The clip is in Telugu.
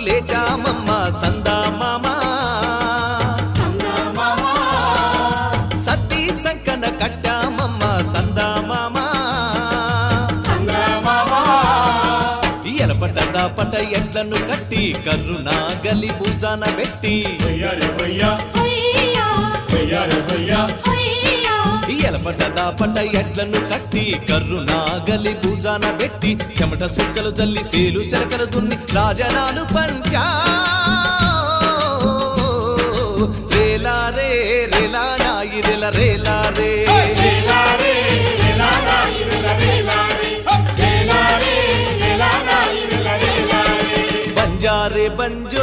లేచామమ్మ సందామామా సద్ది సంకన కట్టామమ్మ సందామామా ఎలపట దాపట ఎడ్లను కట్టి కర్రునాగలి భుజాన పెట్టి ఎలపట దాపట ఎడ్లను కట్టి కర్రునాగలి భుజాన పెట్టి చెమట సుక్కలు జల్లి సేలు శరకలు దున్ని రాజనాలు పంచా రేలా రే రేలా నాయి రేల రేలా రే బంజారే బంజు